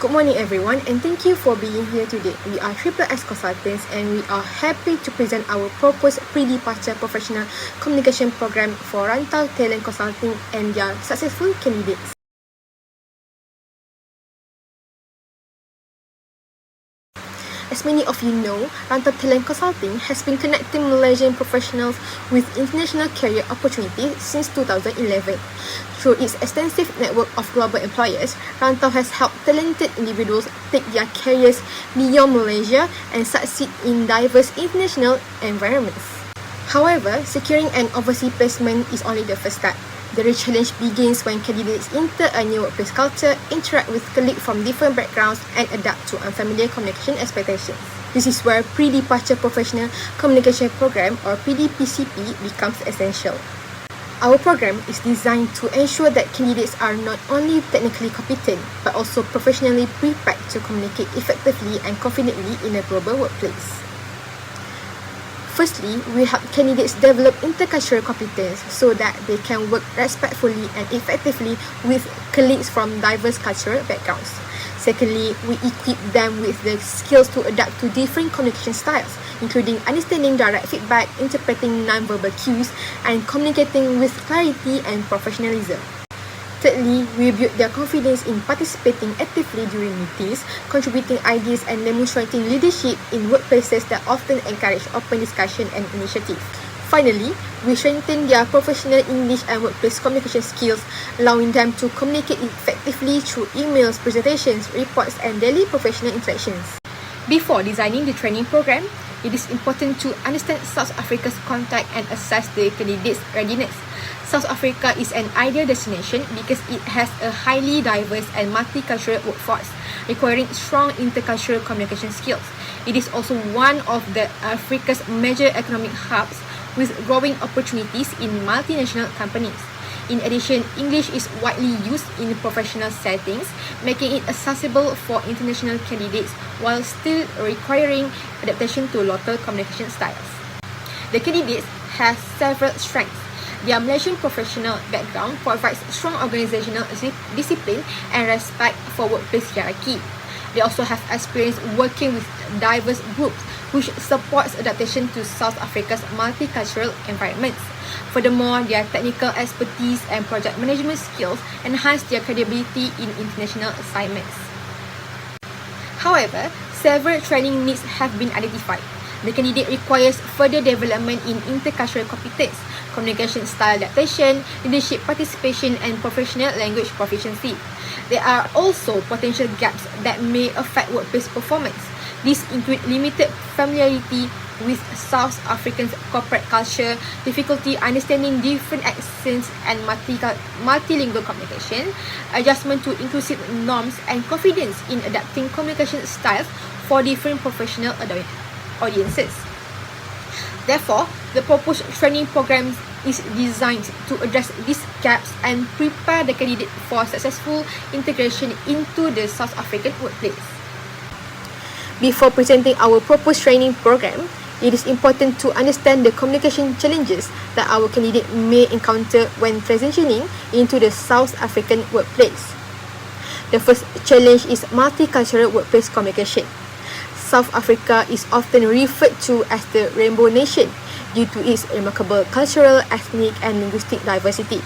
Good morning everyone, and thank you for being here today. We are Triple S Consultants and we are happy to present our proposed pre-departure professional communication program for Rantau Talent Consulting and their successful candidates. As many of you know, Rantau Talent Consulting has been connecting Malaysian professionals with international career opportunities since 2011. Through its extensive network of global employers, Rantau has helped talented individuals take their careers beyond Malaysia and succeed in diverse international environments. However, securing an overseas placement is only the first step. The real challenge begins when candidates enter a new workplace culture, interact with colleagues from different backgrounds, and adapt to unfamiliar communication expectations. This is where Pre-Departure Professional Communication Program or PDPCP becomes essential. Our program is designed to ensure that candidates are not only technically competent, but also professionally prepared to communicate effectively and confidently in a global workplace. Firstly, we help candidates develop intercultural competence so that they can work respectfully and effectively with colleagues from diverse cultural backgrounds. Secondly, we equip them with the skills to adapt to different communication styles, including understanding direct feedback, interpreting non-verbal cues, and communicating with clarity and professionalism. Thirdly, we build their confidence in participating actively during meetings, contributing ideas and demonstrating leadership in workplaces that often encourage open discussion and initiative. Finally, we strengthen their professional English and workplace communication skills, allowing them to communicate effectively through emails, presentations, reports, and daily professional interactions. Before designing the training program, it is important to understand South Africa's context and assess the candidate's readiness. South Africa is an ideal destination because it has a highly diverse and multicultural workforce, requiring strong intercultural communication skills. It is also one of Africa's major economic hubs, with growing opportunities in multinational companies. In addition, English is widely used in professional settings, making it accessible for international candidates while still requiring adaptation to local communication styles. The candidates have several strengths. Their Malaysian professional background provides strong organizational discipline and respect for workplace hierarchy. They also have experience working with diverse groups, which supports adaptation to South Africa's multicultural environments. Furthermore, their technical expertise and project management skills enhance their credibility in international assignments. However, several training needs have been identified. The candidate requires further development in intercultural competence, communication style adaptation, leadership participation, and professional language proficiency. There are also potential gaps that may affect workplace performance. These include limited familiarity with South African corporate culture, difficulty understanding different accents and multilingual communication, adjustment to inclusive norms, and confidence in adapting communication styles for different professional audiences. Therefore, the proposed training program is designed to address these gaps and prepare the candidate for successful integration into the South African workplace. Before presenting our proposed training program, it is important to understand the communication challenges that our candidate may encounter when transitioning into the South African workplace. The first challenge is multicultural workplace communication. South Africa is often referred to as the Rainbow Nation due to its remarkable cultural, ethnic, and linguistic diversity.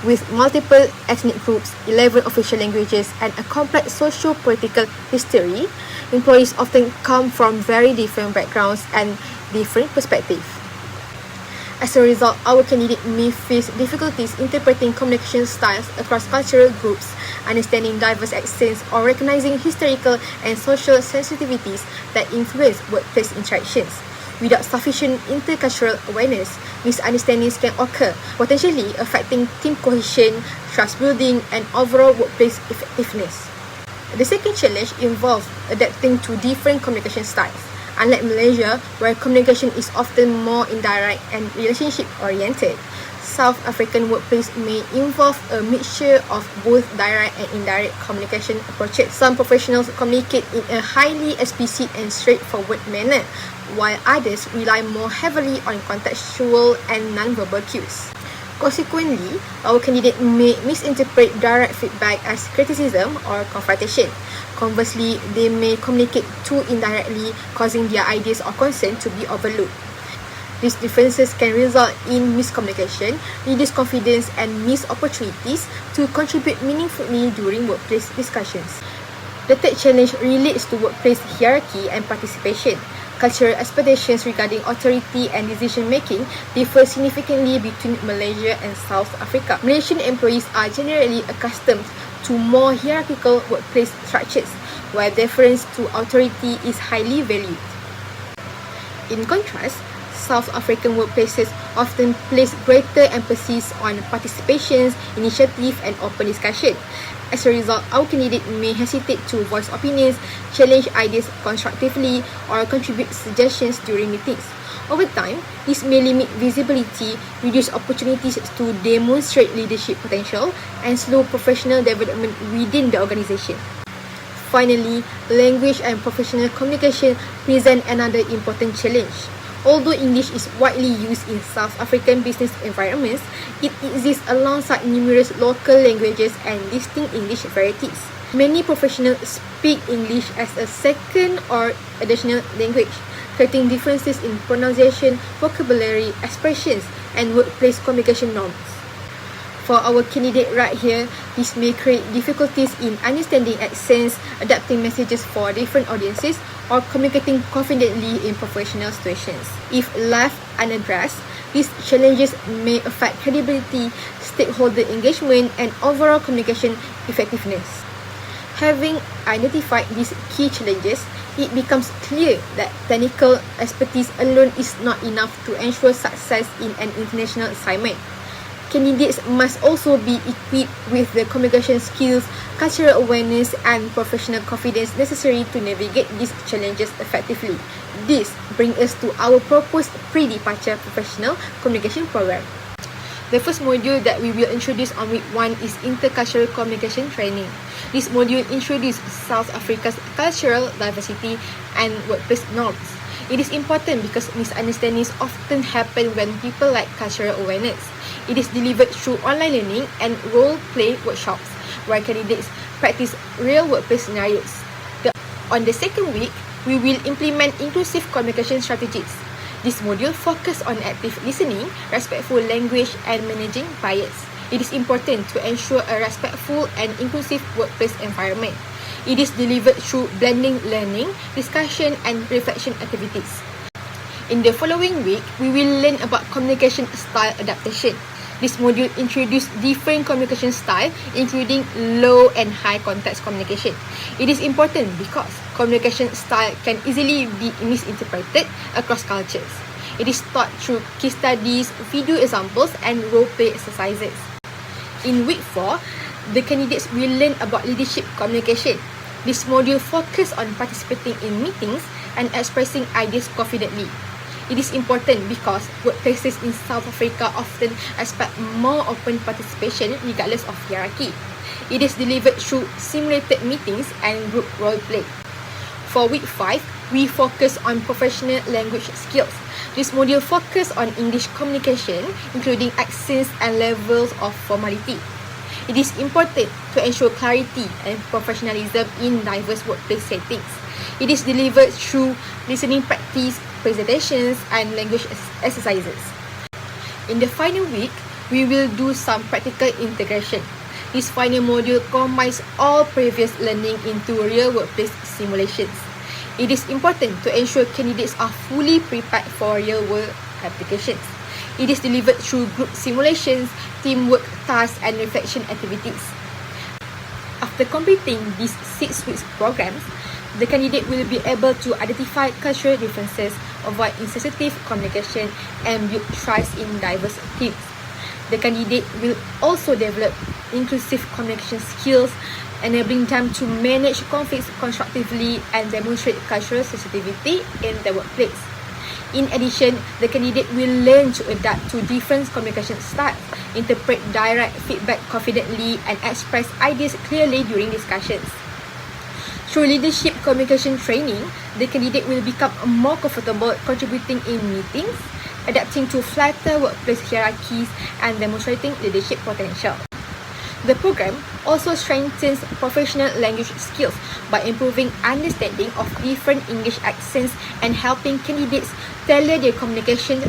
With multiple ethnic groups, 11 official languages, and a complex socio-political history, employees often come from very different backgrounds and different perspectives. As a result, our candidate may face difficulties interpreting communication styles across cultural groups, understanding diverse accents, or recognizing historical and social sensitivities that influence workplace interactions. Without sufficient intercultural awareness, misunderstandings can occur, potentially affecting team cohesion, trust building, and overall workplace effectiveness. The second challenge involves adapting to different communication styles. Unlike Malaysia, where communication is often more indirect and relationship-oriented, South African workplace may involve a mixture of both direct and indirect communication approaches. Some professionals communicate in a highly explicit and straightforward manner, while others rely more heavily on contextual and non-verbal cues. Consequently, our candidate may misinterpret direct feedback as criticism or confrontation. Conversely, they may communicate too indirectly, causing their ideas or concern to be overlooked. These differences can result in miscommunication, reduced confidence, and missed opportunities to contribute meaningfully during workplace discussions. The third challenge relates to workplace hierarchy and participation. Cultural expectations regarding authority and decision-making differ significantly between Malaysia and South Africa. Malaysian employees are generally accustomed to more hierarchical workplace structures, while deference to authority is highly valued. In contrast, South African workplaces often place greater emphasis on participation, initiative, and open discussion. As a result, our candidate may hesitate to voice opinions, challenge ideas constructively, or contribute suggestions during meetings. Over time, this may limit visibility, reduce opportunities to demonstrate leadership potential, and slow professional development within the organisation. Finally, language and professional communication present another important challenge. Although English is widely used in South African business environments, it exists alongside numerous local languages and distinct English varieties. Many professionals speak English as a second or additional language, creating differences in pronunciation, vocabulary, expressions, and workplace communication norms. For our candidate right here, this may create difficulties in understanding accents, adapting messages for different audiences, or communicating confidently in professional situations. If left unaddressed, these challenges may affect credibility, stakeholder engagement, and overall communication effectiveness. Having identified these key challenges, it becomes clear that technical expertise alone is not enough to ensure success in an international assignment. Candidates must also be equipped with the communication skills, cultural awareness, and professional confidence necessary to navigate these challenges effectively. This brings us to our proposed pre-departure professional communication program. The first module that we will introduce on week 1 is intercultural communication training. This module introduces South Africa's cultural diversity and workplace norms. It is important because misunderstandings often happen when people lack cultural awareness. It is delivered through online learning and role-play workshops, where candidates practice real workplace scenarios. On the second week, we will implement inclusive communication strategies. This module focuses on active listening, respectful language, and managing bias. It is important to ensure a respectful and inclusive workplace environment. It is delivered through blending learning, discussion, and reflection activities. In the following week, we will learn about communication style adaptation. This module introduces different communication styles, including low and high context communication. It is important because communication style can easily be misinterpreted across cultures. It is taught through case studies, video examples, and role-play exercises. In week 4, the candidates will learn about leadership communication. This module focuses on participating in meetings and expressing ideas confidently. It is important because workplaces in South Africa often expect more open participation regardless of hierarchy. It is delivered through simulated meetings and group role play. For week 5, we focus on professional language skills. This module focuses on English communication, including accents and levels of formality. It is important to ensure clarity and professionalism in diverse workplace settings. It is delivered through listening practice, presentations, and language exercises. In the final week, we will do some practical integration. This final module combines all previous learning into real workplace simulations. It is important to ensure candidates are fully prepared for real-world applications. It is delivered through group simulations, teamwork tasks, and reflection activities. After completing these 6 weeks programs, the candidate will be able to identify cultural differences, avoid insensitive communication, and build trust in diverse teams. The candidate will also develop inclusive communication skills, enabling them to manage conflicts constructively and demonstrate cultural sensitivity in the workplace. In addition, the candidate will learn to adapt to different communication styles, interpret direct feedback confidently, and express ideas clearly during discussions. Through leadership communication training, the candidate will become more comfortable contributing in meetings, adapting to flatter workplace hierarchies, and demonstrating leadership potential. The program also strengthens professional language skills by improving understanding of different English accents and helping candidates tailor their communication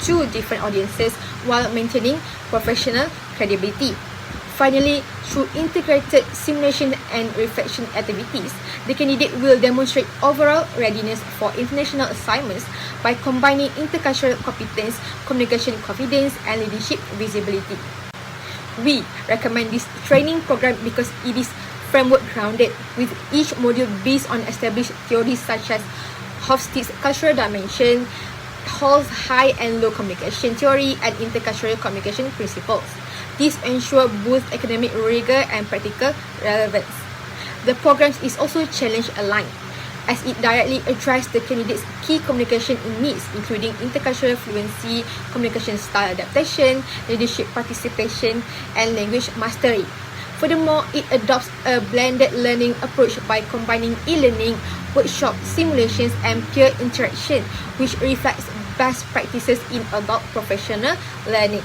to different audiences while maintaining professional credibility. Finally, through integrated simulation and reflection activities, the candidate will demonstrate overall readiness for international assignments by combining intercultural competence, communication confidence, and leadership visibility. We recommend this training program because it is framework grounded, with each module based on established theories such as Hofstede's cultural dimension, Hall's high and low communication theory, and intercultural communication principles. This ensures both academic rigor and practical relevance. The program is also challenge aligned, as it directly addresses the candidate's key communication needs, including intercultural fluency, communication style adaptation, leadership participation, and language mastery. Furthermore, it adopts a blended learning approach by combining e-learning, workshop, simulations, and peer interaction, which reflects best practices in adult professional learning.